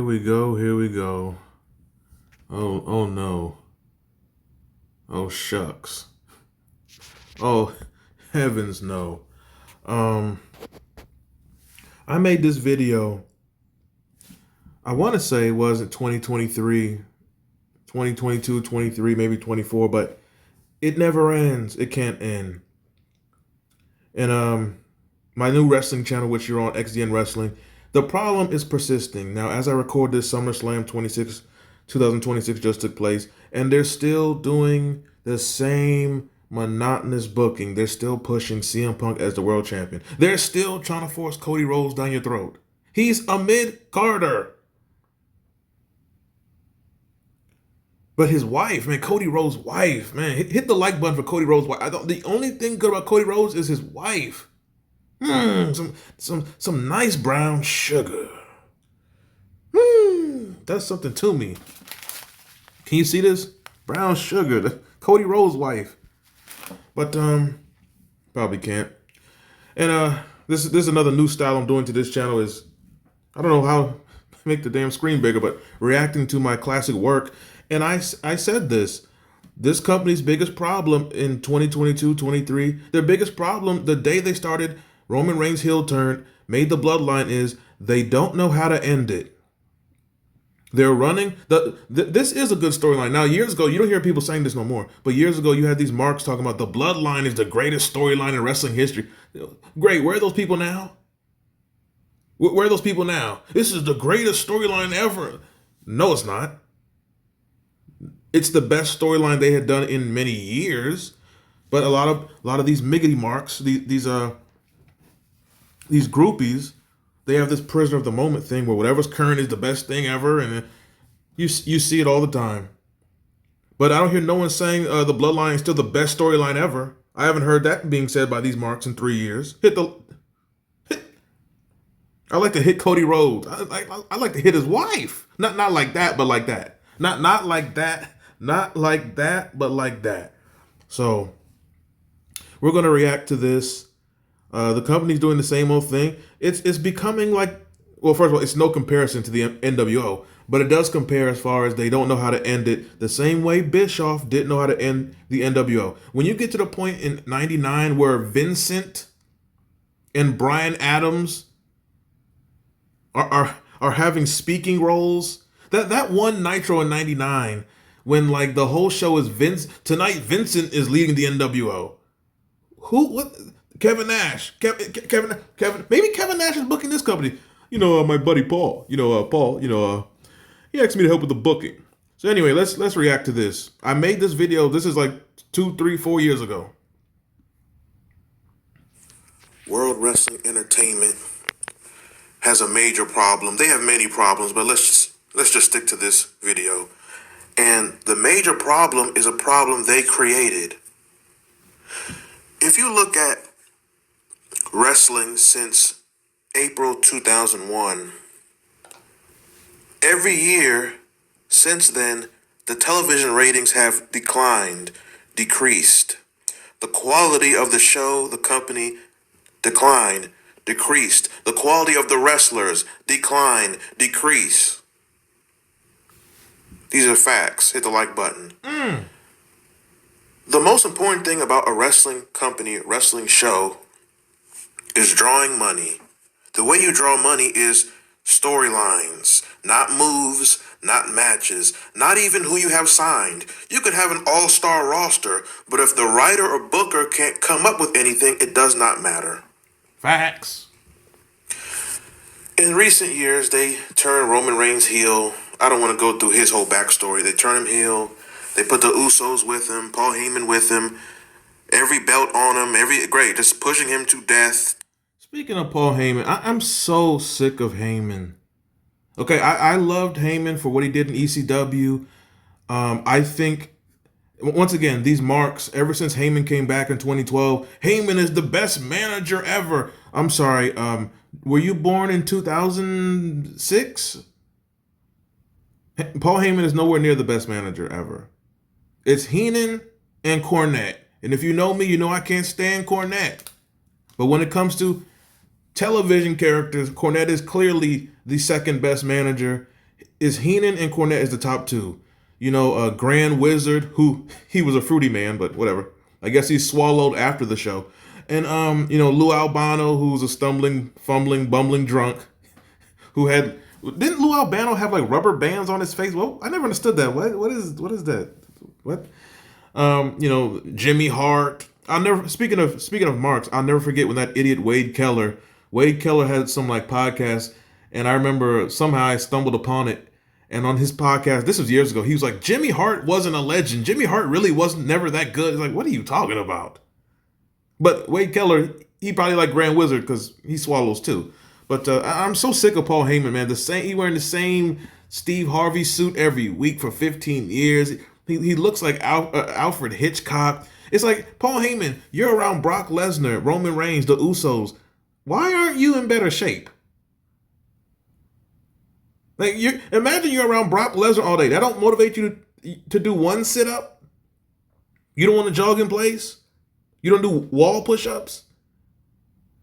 Here we go. Here we go. Oh no. Oh shucks. Oh heavens no. Um, I made this video. I want to say it was it 2023, 2022, 23, maybe 24, but it never ends. It can't end. And my new wrestling channel, which you're on, XDN Wrestling, the problem is persisting. Now, as I record this, SummerSlam 2026 just took place, and they're still doing the same monotonous booking. They're still pushing CM Punk as the world champion. They're still trying to force Cody Rhodes down your throat. He's a mid-carder. But his wife, man, Cody Rhodes' wife, man, hit the like button for Cody Rhodes' wife. The only thing good about Cody Rhodes is his wife. Some nice brown sugar. That's something to me. Can you see this? Brown sugar, Cody Rhodes' wife. But probably can't. And this is another new style I'm doing to this channel is, I don't know how to make the damn screen bigger, but reacting to my classic work. And I said this company's biggest problem in 2022, 23, their biggest problem the day they started Roman Reigns' heel turn, made the bloodline, is they don't know how to end it. They're running this is a good storyline. Now, years ago, you don't hear people saying this no more, but years ago you had these marks talking about the bloodline is the greatest storyline in wrestling history. Great, where are those people now? Where are those people now? This is the greatest storyline ever. No, it's not. It's the best storyline they had done in many years, but a lot of these miggity marks, these groupies, they have this prisoner of the moment thing where whatever's current is the best thing ever, and you see it all the time. But I don't hear no one saying the bloodline is still the best storyline ever. I haven't heard that being said by these marks in 3 years. I like to hit Cody Rhodes. I like to hit his wife. Not like that, but like that. Not like that. Not like that, but like that. So we're gonna react to this. The company's doing the same old thing. It's becoming like, well, first of all, it's no comparison to the NWO, but it does compare as far as they don't know how to end it the same way Bischoff didn't know how to end the NWO. When you get to the point in '99 where Vincent and Bryan Adams are having speaking roles, that one Nitro in '99 when like the whole show is Vincent is leading the NWO. What? Kevin Nash. Kevin. Maybe Kevin Nash is booking this company. My buddy Paul. Paul. He asked me to help with the booking. So anyway, let's react to this. I made this video. This is like 2, 3, 4 years ago. World Wrestling Entertainment has a major problem. They have many problems, but let's just stick to this video. And the major problem is a problem they created. If you look at wrestling since April 2001, every year since then, the television ratings have decreased. The quality of the show, the company, decreased. The quality of the wrestlers, decrease. These are facts. Hit the like button. The most important thing about a wrestling company, wrestling show, is drawing money. The way you draw money is storylines, not moves, not matches, not even who you have signed. You could have an all-star roster, but if the writer or booker can't come up with anything, it does not matter. Facts. In recent years, they turned Roman Reigns heel. I don't want to go through his whole backstory. They turn him heel. They put the Usos with him, Paul Heyman with him, every belt on him, just pushing him to death. Speaking of Paul Heyman, I'm so sick of Heyman. Okay, I loved Heyman for what he did in ECW. I think, once again, these marks, ever since Heyman came back in 2012, Heyman is the best manager ever. I'm sorry, were you born in 2006? Paul Heyman is nowhere near the best manager ever. It's Heenan and Cornette. And if you know me, you know I can't stand Cornette. But when it comes to television characters, Cornette is clearly the second best manager. is Heenan and Cornette is the top two. You know, Grand Wizard, who he was a fruity man, but whatever. I guess he swallowed after the show. And you know, Lou Albano, who's a stumbling, fumbling, bumbling drunk, who had didn't Lou Albano have like rubber bands on his face? Well, I never understood that. What is that? What? You know, Jimmy Hart. I'll never speaking of marks, I'll never forget when that idiot Wade Keller. Wade Keller had some like podcast, and I remember somehow I stumbled upon it. And on his podcast, this was years ago, he was like, Jimmy Hart wasn't a legend. Jimmy Hart really wasn't never that good. It's like, what are you talking about? But Wade Keller, he probably like Grand Wizard because he swallows too. But I'm so sick of Paul Heyman, man. He wearing the same Steve Harvey suit every week for 15 years. He looks like Alfred Hitchcock. It's like, Paul Heyman, you're around Brock Lesnar, Roman Reigns, the Usos. Why aren't you in better shape? Like, imagine you're around Brock Lesnar all day. That don't motivate you to do one sit up. You don't want to jog in place. You don't do wall push-ups.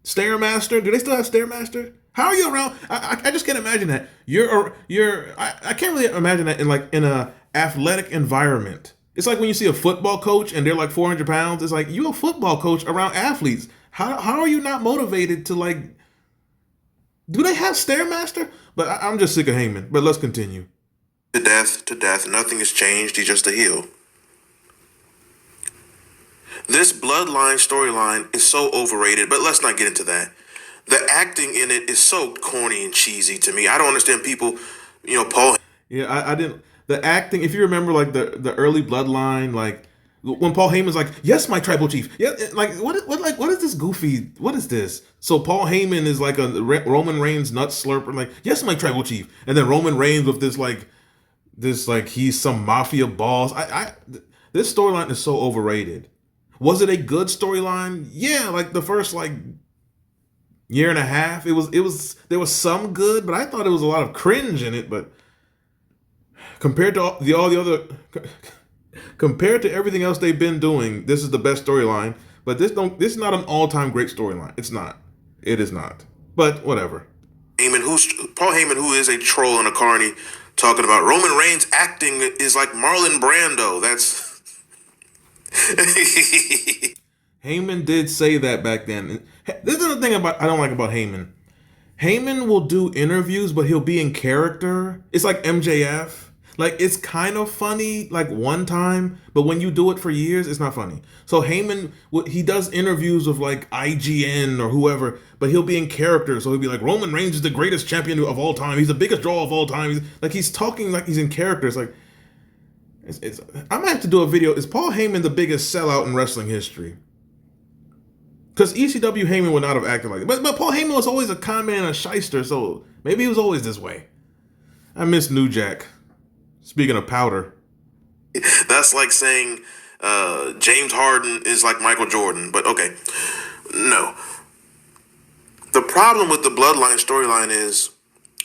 Stairmaster. Do they still have Stairmaster? How are you around? I just can't imagine that. I can't really imagine that in a athletic environment. It's like when you see a football coach and they're like 400 pounds. It's like, you a football coach around athletes. How are you not motivated to like? Do they have Stairmaster? But I'm just sick of Heyman. But let's continue. To death, nothing has changed. He's just a heel. This bloodline storyline is so overrated, but let's not get into that. The acting in it is so corny and cheesy to me. I don't understand people, you know, Paul. Yeah, I didn't. The acting, if you remember, like the early bloodline, like when Paul Heyman's like, yes, my tribal chief. Yeah, like what is this goofy? What is this? So Paul Heyman is like a Roman Reigns nut slurper, like, yes, my tribal chief, and then Roman Reigns with this like he's some mafia boss. This storyline is so overrated. Was it a good storyline? Yeah, like the first like year and a half, it was there was some good, but I thought it was a lot of cringe in it. But compared to all the other compared to everything else they've been doing, this is the best storyline. But this is not an all-time great storyline. It's not. It is not. But whatever. Paul Heyman, who is a troll and a carny, talking about Roman Reigns acting is like Marlon Brando. That's Heyman did say that back then. This is the thing I don't like about Heyman. Heyman will do interviews, but he'll be in character. It's like MJF. Like, it's kind of funny, like, one time, but when you do it for years, it's not funny. So Heyman, he does interviews with, like, IGN or whoever, but he'll be in character. So he'll be like, Roman Reigns is the greatest champion of all time. He's the biggest draw of all time. He's talking like he's in character. It's like, I might have to do a video. Is Paul Heyman the biggest sellout in wrestling history? Because ECW Heyman would not have acted like it. But Paul Heyman was always a con man and a shyster, so maybe he was always this way. I miss New Jack. Speaking of powder. That's like saying James Harden is like Michael Jordan. But okay. No. The problem with the Bloodline storyline is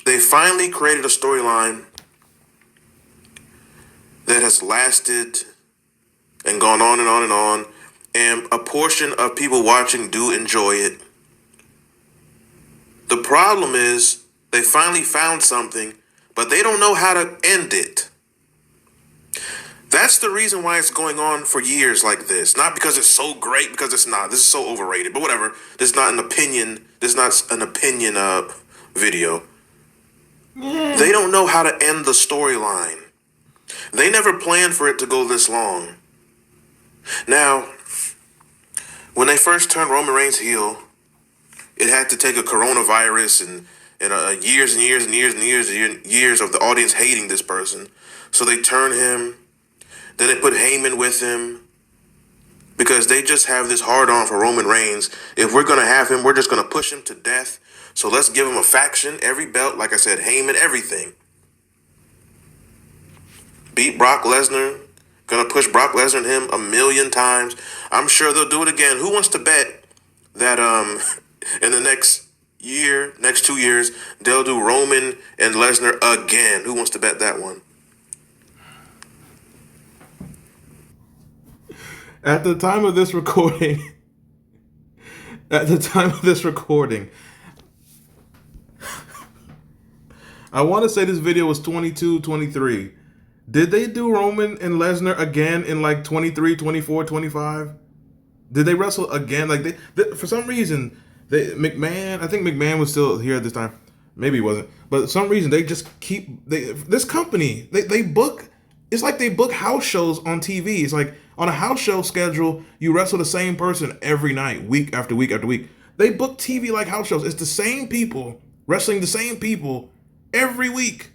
they finally created a storyline that has lasted and gone on and on and on. And a portion of people watching do enjoy it. The problem is they finally found something, but they don't know how to end it. That's the reason why it's going on for years like this. Not because it's so great, because it's not. This is so overrated, but whatever. This is not an opinion. This is not an opinion video. They don't know how to end the storyline. They never planned for it to go this long. Now, when they first turned Roman Reigns heel, it had to take a coronavirus and years and years and years and years and years of the audience hating this person. So they turn him. Then they put Heyman with him because they just have this hard-on for Roman Reigns. If we're going to have him, we're just going to push him to death. So let's give him a faction, every belt, like I said, Heyman, everything. Beat Brock Lesnar. Going to push Brock Lesnar and him 1,000,000 times. I'm sure they'll do it again. Who wants to bet that in the next 2 years, they'll do Roman and Lesnar again? Who wants to bet that one? At the time of this recording, I want to say this video was 22, 23. Did they do Roman and Lesnar again in like 23, 24, 25? Did they wrestle again? Like for some reason, I think McMahon was still here at this time. Maybe he wasn't. But for some reason they just this company, they book, it's like they book house shows on TV. It's like on a house show schedule, you wrestle the same person every night, week after week after week. They book TV like house shows. It's the same people wrestling the same people every week.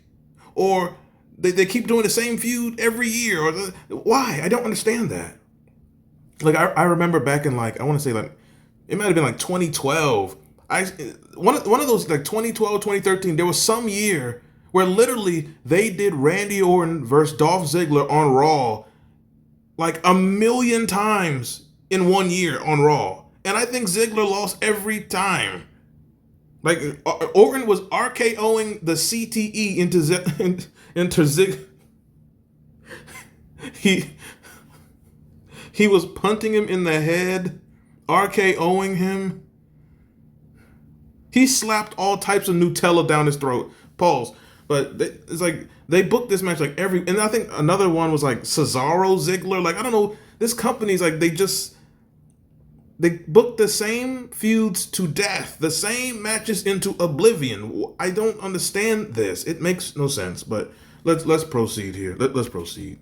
Or they keep doing the same feud every year. Why? I don't understand that. Like I remember back in like, I want to say like, it might have been like 2012. One of those like 2012, 2013, there was some year where literally they did Randy Orton versus Dolph Ziggler on Raw like a million times in 1 year on Raw. And I think Ziggler lost every time. Like Orton was RKOing the CTE into Zig. He was punting him in the head, RKOing him. He slapped all types of Nutella down his throat. Pause. But it's like they booked this match like and I think another one was like Cesaro Ziggler. Like I don't know, this company's like they book the same feuds to death, the same matches into oblivion. I don't understand this. It makes no sense. But let's proceed here. Let's proceed.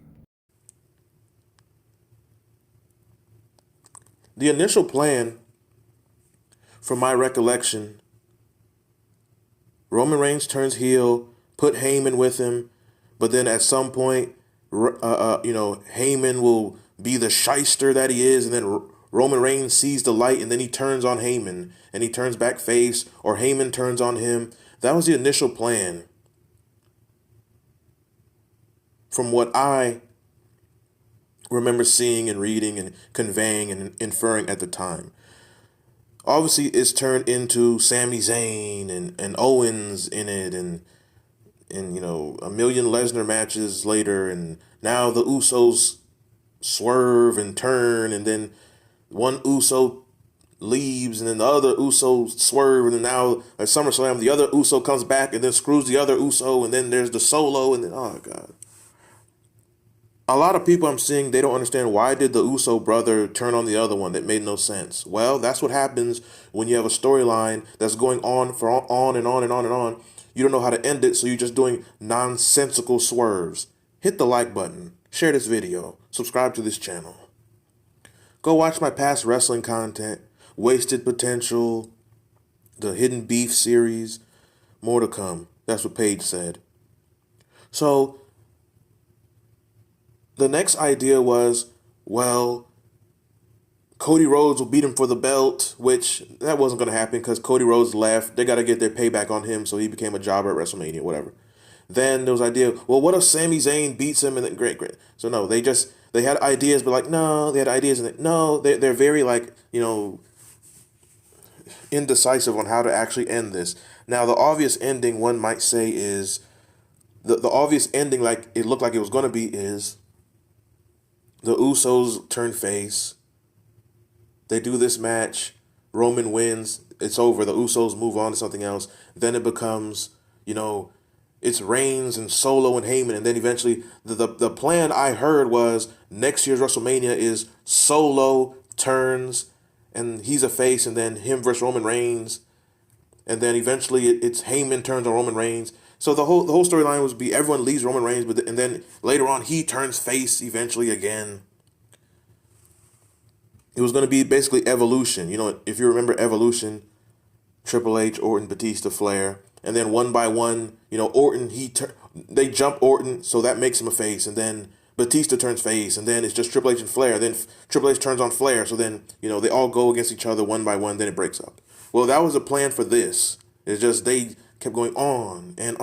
The initial plan, from my recollection, Roman Reigns turns heel, put Heyman with him, but then at some point, Heyman will be the shyster that he is, and then Roman Reigns sees the light, and then he turns on Heyman, and he turns back face, or Heyman turns on him. That was the initial plan. From what I remember seeing and reading and conveying and inferring at the time. Obviously, it's turned into Sami Zayn and Owens in it, and a million Lesnar matches later, and now the Usos swerve and turn, and then one Uso leaves, and then the other Uso swerve, and then now at SummerSlam, the other Uso comes back and then screws the other Uso, and then there's the Solo, and then, oh, God. A lot of people I'm seeing, they don't understand why did the Uso brother turn on the other one. That made no sense. Well, that's what happens when you have a storyline that's going on for on and on and on and on. You don't know how to end it, so you're just doing nonsensical swerves. Hit the like button, share this video, subscribe to this channel. Go watch my past wrestling content, Wasted Potential, the Hidden Beef series, more to come. That's what Paige said. So the next idea was, well, Cody Rhodes will beat him for the belt, which that wasn't going to happen because Cody Rhodes left. They got to get their payback on him, so he became a jobber at WrestleMania, whatever. Then there was idea, well, what if Sami Zayn beats him? And then great. So no, they had ideas, but like, no, they had ideas, and no, they're very like, indecisive on how to actually end this. Now, the obvious ending, one might say, is the obvious ending, like it looked like it was going to be, is the Usos turn face. They do this match. Roman wins. It's over. The Usos move on to something else. Then it becomes, it's Reigns and Solo and Heyman. And then eventually the plan I heard was next year's WrestleMania is Solo turns and he's a face, and then him versus Roman Reigns. And then eventually it's Heyman turns on Roman Reigns. So the whole storyline was be everyone leaves Roman Reigns, and then later on he turns face eventually again. It was going to be basically Evolution. If you remember Evolution, Triple H, Orton, Batista, Flair, and then one by one, Orton, they jump Orton, so that makes him a face, and then Batista turns face, and then it's just Triple H and Flair. Then Triple H turns on Flair, so then they all go against each other one by one. Then it breaks up. Well, that was the plan for this. It's just they kept going on and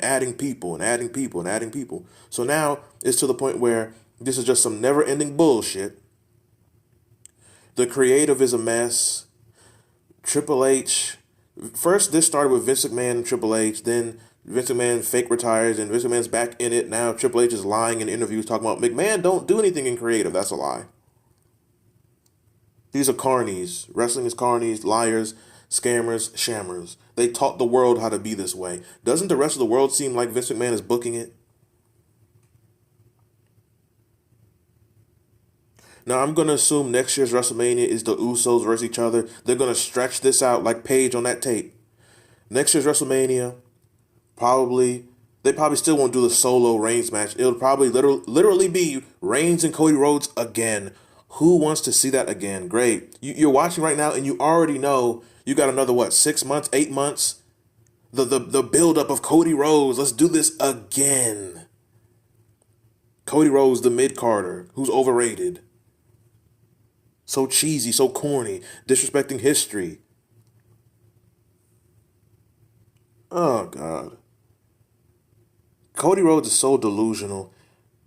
adding people and adding people and adding people. So now it's to the point where this is just some never-ending bullshit. The creative is a mess. Triple H. First, this started with Vince McMahon and Triple H. Then Vince McMahon fake retires, and Vince McMahon's back in it. Now Triple H is lying in interviews talking about McMahon don't do anything in creative. That's a lie. These are carnies. Wrestling is carnies, liars, scammers, shammers. They taught the world how to be this way. Doesn't the rest of the world seem like Vince McMahon is booking it? Now, I'm going to assume next year's WrestleMania is the Usos versus each other. They're going to stretch this out like Paige on that tape. Next year's WrestleMania, they probably still won't do the solo Reigns match. It'll probably literally be Reigns and Cody Rhodes again. Who wants to see that again? Great. You're watching right now and you already know you got another, 6 months, 8 months? The buildup of Cody Rhodes. Let's do this again. Cody Rhodes, the mid-carder, who's overrated. So cheesy, so corny, disrespecting history. Oh, God. Cody Rhodes is so delusional.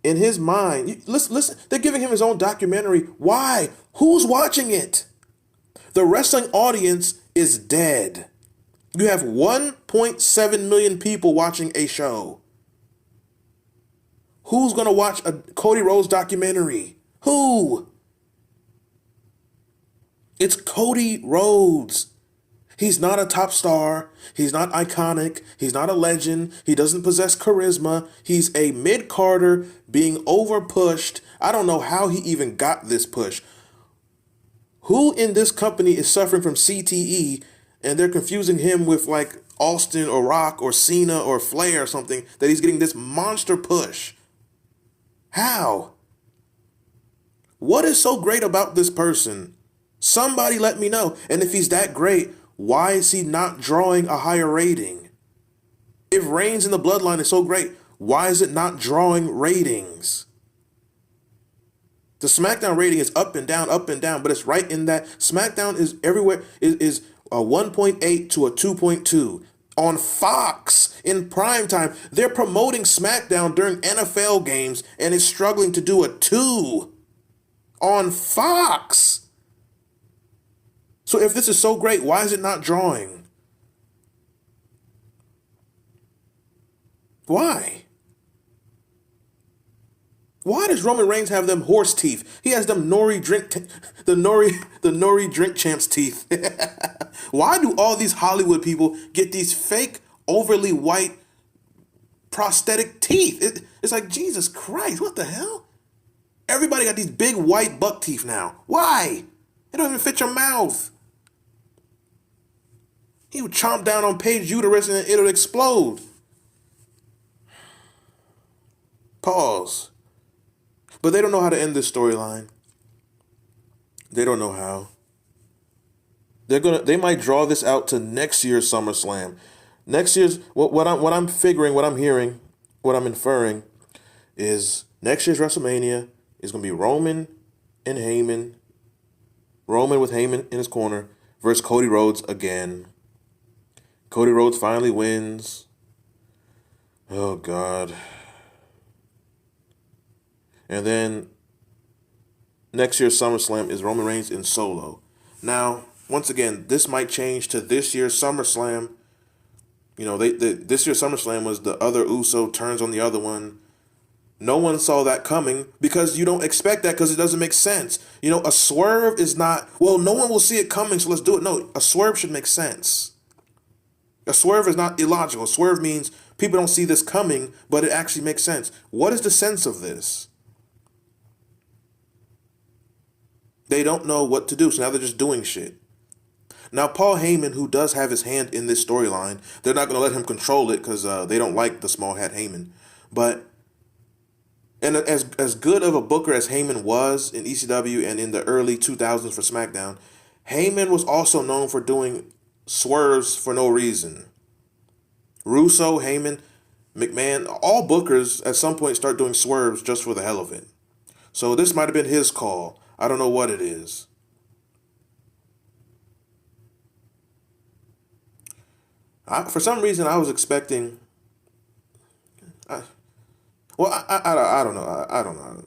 In his mind, listen, they're giving him his own documentary. Why? Who's watching it? The wrestling audience is dead. You have 1.7 million people watching a show. Who's going to watch a Cody Rhodes documentary? Who? It's Cody Rhodes. He's not a top star. He's not iconic. He's not a legend. He doesn't possess charisma. He's a mid-carder being over-pushed. I don't know how he even got this push. Who in this company is suffering from CTE and they're confusing him with like Austin or Rock or Cena or Flair or something that he's getting this monster push? How? What is so great about this person? Somebody let me know. And if he's that great, why is he not drawing a higher rating? If Reigns in the Bloodline is so great, why is it not drawing ratings? The SmackDown rating is up and down, but it's right in that. SmackDown is everywhere, is a 1.8 to a 2.2. On Fox, in prime time, they're promoting SmackDown during NFL games and is struggling to do a 2 on Fox. So if this is so great, why is it not drawing? Why? Why does Roman Reigns have them horse teeth? He has them nori drink champs teeth. Why do all these Hollywood people get these fake, overly white, prosthetic teeth? It's like, Jesus Christ, what the hell? Everybody got these big white buck teeth now. Why? They don't even fit your mouth. He would chomp down on Paige's uterus and it'll explode. Pause. But they don't know how to end this storyline. They don't know how. They might draw this out to next year's SummerSlam. Next year's what I'm figuring, what I'm hearing, what I'm inferring is next year's WrestleMania is gonna be Roman and Heyman. Roman with Heyman in his corner versus Cody Rhodes again. Cody Rhodes finally wins. Oh, God. And then next year's SummerSlam is Roman Reigns in Solo. Now, once again, this might change to this year's SummerSlam. You know, this year's SummerSlam was the other Uso turns on the other one. No one saw that coming because you don't expect that because it doesn't make sense. You know, a swerve is not, well, no one will see it coming, so let's do it. No, a swerve should make sense. A swerve is not illogical. A swerve means people don't see this coming, but it actually makes sense. What is the sense of this? They don't know what to do, so now they're just doing shit. Now, Paul Heyman, who does have his hand in this storyline, they're not going to let him control it because they don't like the small hat Heyman. But, and as good of a booker as Heyman was in ECW and in the early 2000s for SmackDown, Heyman was also known for doing swerves for no reason. Russo, Heyman, McMahon, all bookers at some point start doing swerves just for the hell of it. So this might have been his call. I don't know what it is. For some reason, I was expecting. I don't know. I don't know.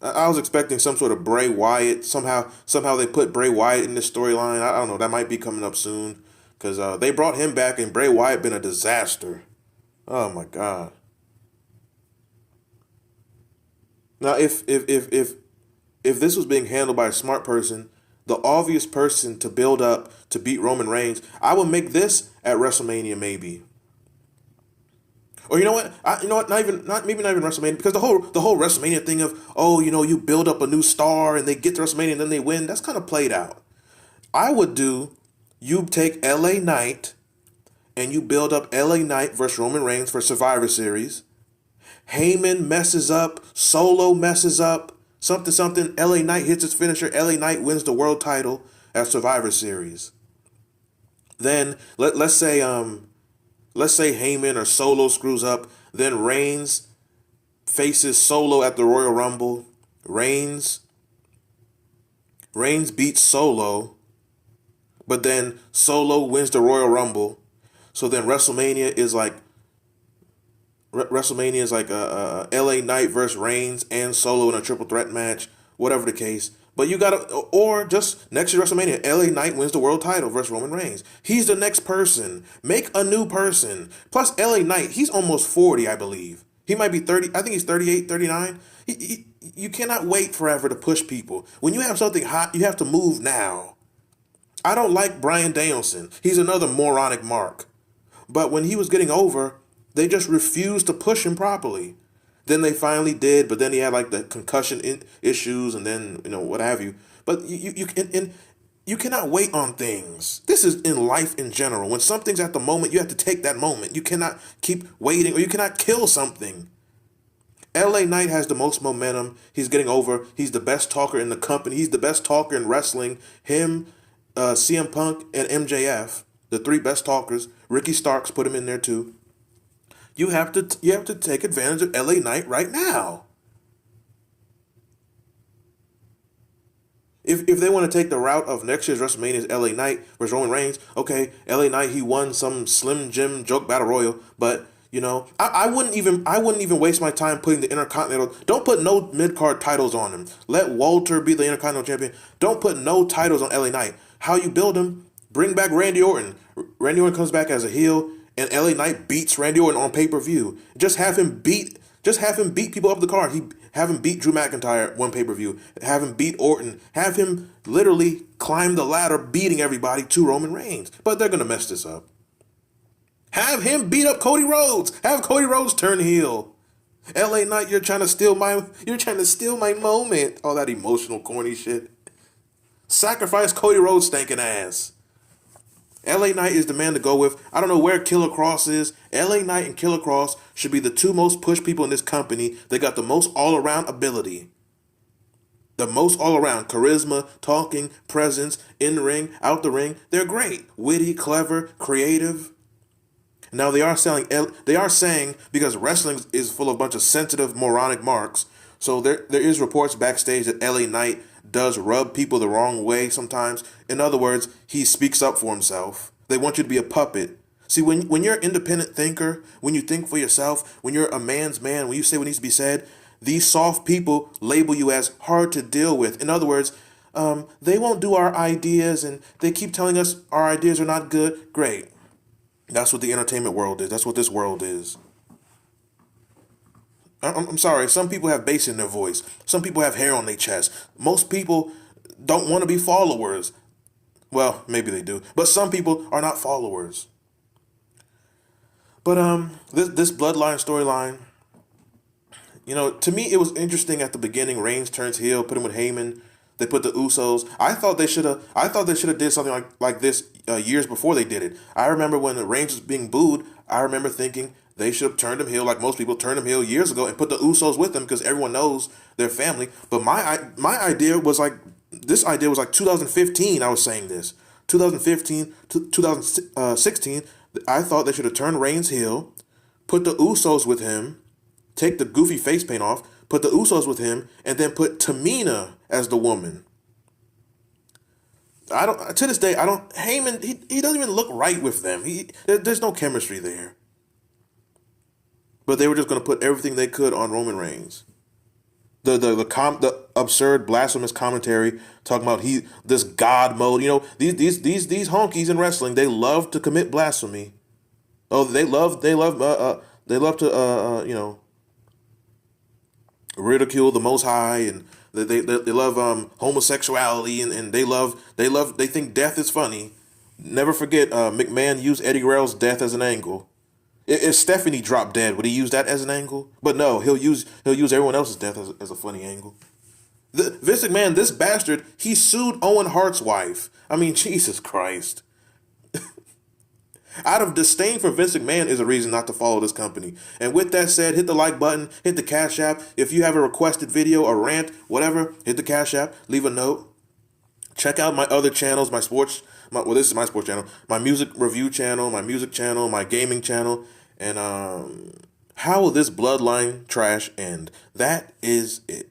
I was expecting some sort of Bray Wyatt. Somehow they put Bray Wyatt in this storyline. I don't know. That might be coming up soon because they brought him back and Bray Wyatt been a disaster. Oh my God. Now, if this was being handled by a smart person, the obvious person to build up to beat Roman Reigns, I would make this at WrestleMania maybe. Or you know what? Maybe not even WrestleMania, because the whole WrestleMania thing of, oh, you build up a new star and they get to WrestleMania and then they win, that's kind of played out. I would do, you take LA Knight and you build up LA Knight versus Roman Reigns for Survivor Series. Heyman messes up, Solo messes up, something. LA Knight hits his finisher. LA Knight wins the world title at Survivor Series. Then let's say Heyman or Solo screws up. Then Reigns faces Solo at the Royal Rumble. Reigns beats Solo, but then Solo wins the Royal Rumble. So then WrestleMania is like LA Knight versus Reigns and Solo in a triple threat match, whatever the case. But you gotta, or just next year WrestleMania, LA Knight wins the world title versus Roman Reigns. He's the next person. Make a new person. Plus LA Knight, he's almost 40, I believe. He might be 30, I think he's 38, 39. You cannot wait forever to push people. When you have something hot, you have to move now. I don't like Bryan Danielson. He's another moronic mark. But when he was getting over, they just refused to push him properly. Then they finally did, but then he had like the concussion issues, and then what have you. But you cannot wait on things. This is in life in general. When something's at the moment, you have to take that moment. You cannot keep waiting, or you cannot kill something. LA Knight has the most momentum. He's getting over. He's the best talker in the company. He's the best talker in wrestling. Him, CM Punk, and MJF, the three best talkers. Ricky Starks put him in there too. You have to take advantage of LA Knight right now. If they want to take the route of next year's WrestleMania's LA Knight versus Roman Reigns, okay, LA Knight, he won some Slim Jim joke battle royal, but I wouldn't even waste my time putting the Intercontinental. Don't put no mid-card titles on him. Let Walter be the Intercontinental Champion. Don't put no titles on LA Knight. How you build him? Bring back Randy Orton. Randy Orton comes back as a heel, and LA Knight beats Randy Orton on pay-per-view. Just have him beat people up the card. Have him beat Drew McIntyre one pay-per-view. Have him beat Orton. Have him literally climb the ladder, beating everybody to Roman Reigns. But they're gonna mess this up. Have him beat up Cody Rhodes. Have Cody Rhodes turn heel. LA Knight, you're trying to steal my moment. All that emotional, corny shit. Sacrifice Cody Rhodes' stinking ass. LA Knight is the man to go with. I don't know where Killer Cross is. LA Knight and Killer Cross should be the two most pushed people in this company. They got the most all-around ability. The most all-around charisma, talking, presence, in the ring, out the ring. They're great. Witty, clever, creative. Now they are saying because wrestling is full of a bunch of sensitive, moronic marks. So there is reports backstage that LA Knight does rub people the wrong way sometimes. In other words, he speaks up for himself. They want you to be a puppet. See, when you're an independent thinker, when you think for yourself, when you're a man's man, when you say what needs to be said, these soft people label you as hard to deal with. In other words, they won't do our ideas, and they keep telling us our ideas are not good. Great. That's what the entertainment world is. That's what this world is. I'm sorry. Some people have bass in their voice. Some people have hair on their chest. Most people don't want to be followers. Well, maybe they do. But some people are not followers. But this bloodline storyline, to me it was interesting at the beginning. Reigns turns heel, put him with Heyman. They put the Usos. I thought they should have did something like this years before they did it. I remember when the Reigns was being booed. I remember thinking they should have turned him heel like most people turned him heel years ago and put the Usos with them because everyone knows their family. But my idea was like 2015. I was saying this 2015 to 2016. I thought they should have turned Reigns heel, put the Usos with him, take the goofy face paint off, put the Usos with him, and then put Tamina as the woman. To this day, Heyman, he doesn't even look right with them. There's no chemistry there. But they were just going to put everything they could on Roman Reigns. The absurd, blasphemous commentary talking about this God mode. These honkies in wrestling, they love to commit blasphemy. Oh, they love to ridicule the Most High, and they love homosexuality, and they think death is funny. Never forget, McMahon used Eddie Guerrero's death as an angle. If Stephanie dropped dead, would he use that as an angle? But no, he'll use everyone else's death as a funny angle. Vince McMahon, this bastard, he sued Owen Hart's wife. I mean, Jesus Christ. Out of disdain for Vince McMahon is a reason not to follow this company. And with that said, hit the like button, hit the Cash App. If you have a requested video, a rant, whatever, hit the Cash App, leave a note. Check out my other channels, this is my sports channel, my music review channel, my music channel, my gaming channel, and how will this bloodline trash end? That is it.